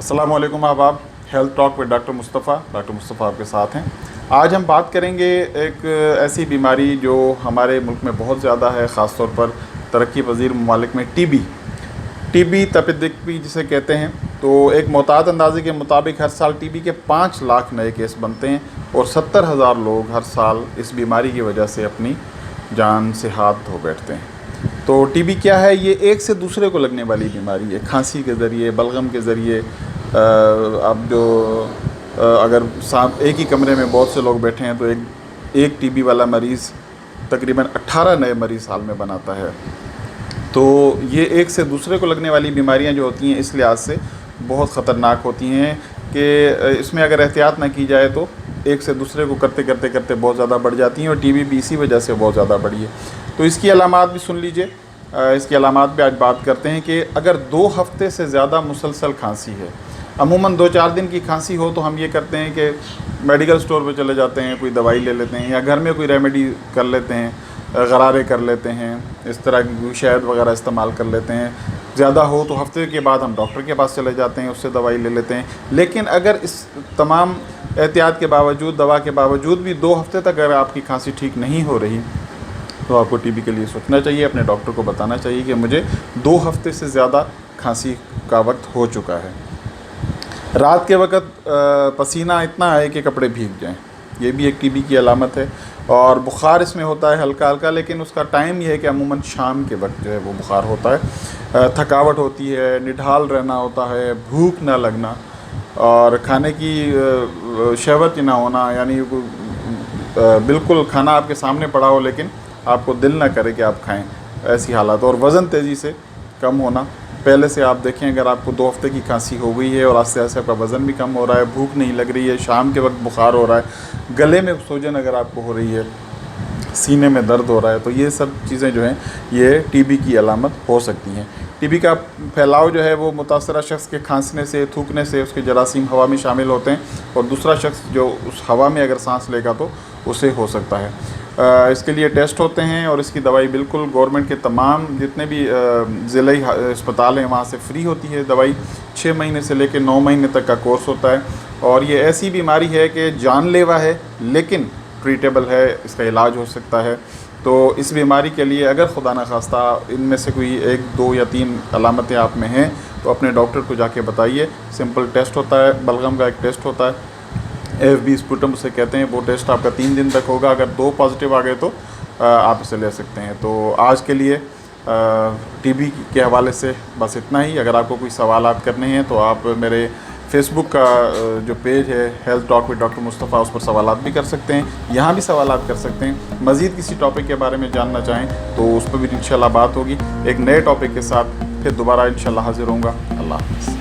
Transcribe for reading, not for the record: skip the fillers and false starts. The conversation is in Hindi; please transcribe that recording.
अस्सलाम वालेकुम अहबाब। Health talk with doctor Mustafa आपके साथ हैं। आज हम बात करेंगे एक ऐसी बीमारी जो हमारे मुल्क में बहुत ज़्यादा है, ख़ास तौर पर तरक्की पजीर ममालिक में टीबी तपेदिक जिसे कहते हैं। तो एक मोहतात अंदाजे के मुताबिक हर साल टीबी के 5 लाख नए केस बनते हैं और 70,000 लोग हर साल इस बीमारी की वजह से अपनी जान से हाथ धो बैठते हैं। तो टीबी क्या है? ये एक से दूसरे को लगने वाली बीमारी है। खांसी के ज़रिए, बलगम के ज़रिए, अब जो अगर एक ही कमरे में बहुत से लोग बैठे हैं तो एक टीबी वाला मरीज़ तकरीबन 18 नए मरीज़ साल में बनाता है। तो ये एक से दूसरे को लगने वाली बीमारियां जो होती हैं इस लिहाज से बहुत ख़तरनाक होती हैं कि इसमें अगर एहतियात ना की जाए तो एक से दूसरे को करते करते बहुत ज़्यादा बढ़ जाती हैं और टीबी भी इसी वजह से बहुत ज़्यादा बढ़ी है। तो इसकी अलामात भी सुन लीजिए। इसकी अलामात भी आज बात करते हैं कि अगर 2 हफ्ते से ज़्यादा मुसलसल खांसी है, अमूमन 2-4 दिन की खांसी हो तो हम ये करते हैं कि मेडिकल स्टोर पे चले जाते हैं, कोई दवाई ले लेते हैं या घर में कोई रेमेडी कर लेते हैं, गरारे कर लेते हैं, इस तरह की शहद वगैरह इस्तेमाल कर लेते हैं। ज़्यादा हो तो हफ्ते के बाद हम डॉक्टर के पास चले जाते हैं, उससे दवाई ले लेते हैं। लेकिन अगर इस तमाम एहतियात के बावजूद, दवा के बावजूद भी 2 हफ्ते तक अगर आपकी खांसी ठीक नहीं हो रही तो आपको टीबी के लिए सोचना चाहिए, अपने डॉक्टर को बताना चाहिए कि मुझे 2 हफ्ते से ज़्यादा खांसी का वक्त हो चुका है। रात के वक्त पसीना इतना आए कि कपड़े भीग जाएं, ये भी एक टीबी की अलामत है। और बुखार इसमें होता है हल्का हल्का, लेकिन उसका टाइम ये है कि अमूमन शाम के वक्त जो है वो बुखार होता है। थकावट होती है, निढाल रहना होता है, भूख ना लगना और खाने की शहवत ना होना, यानी बिल्कुल खाना आपके सामने पड़ा हो लेकिन आपको दिल ना करे कि आप खाएं, ऐसी हालत। और वज़न तेज़ी से कम होना। पहले से आप देखें, अगर आपको 2 हफ्ते की खांसी हो गई है और आस्ते आस्ते आपका वज़न भी कम हो रहा है, भूख नहीं लग रही है, शाम के वक्त बुखार हो रहा है, गले में सूजन अगर आपको हो रही है, सीने में दर्द हो रहा है, तो ये सब चीज़ें जो हैं ये टीबी की अलामत हो सकती हैं। टीबी का फैलाव जो है वो मुतासरा शख्स के खांसने से, थूकने से, उसके जरासीम हवा में शामिल होते हैं और दूसरा शख्स जो उस हवा में अगर सांस लेगा तो उसे हो सकता है। इसके लिए टेस्ट होते हैं और इसकी दवाई बिल्कुल गवर्नमेंट के तमाम जितने भी ज़िले अस्पताल हैं वहाँ से फ्री होती है। दवाई 6 महीने से लेकर 9 महीने तक का कोर्स होता है और ये ऐसी बीमारी है कि जानलेवा है लेकिन ट्रीटेबल है, इसका इलाज हो सकता है। तो इस बीमारी के लिए अगर खुदा न खास्ता इनमें से कोई 1, 2 या 3 अलामतें आप में हैं तो अपने डॉक्टर को जाके बताइए। सिंपल टेस्ट होता है, बलगम का एक टेस्ट होता है, AFB स्पुटम उसे कहते हैं, वो टेस्ट आपका 3 दिन तक होगा। अगर 2 पॉजिटिव आ गए तो आप इसे ले सकते हैं। तो आज के लिए टीबी के हवाले से बस इतना ही। अगर आपको कोई सवालात करने हैं तो आप मेरे फेसबुक का जो पेज है health talk with doctor Mustafa, उस पर सवालात भी कर सकते हैं, यहाँ भी सवालात कर सकते हैं। मज़ीद किसी टॉपिक के बारे में जानना चाहें तो उस पर भी इंशाल्लाह बात होगी। एक नए टॉपिक के साथ फिर दोबारा इंशाल्लाह हाजिर होऊंगा। अल्लाह हाफ़िज़।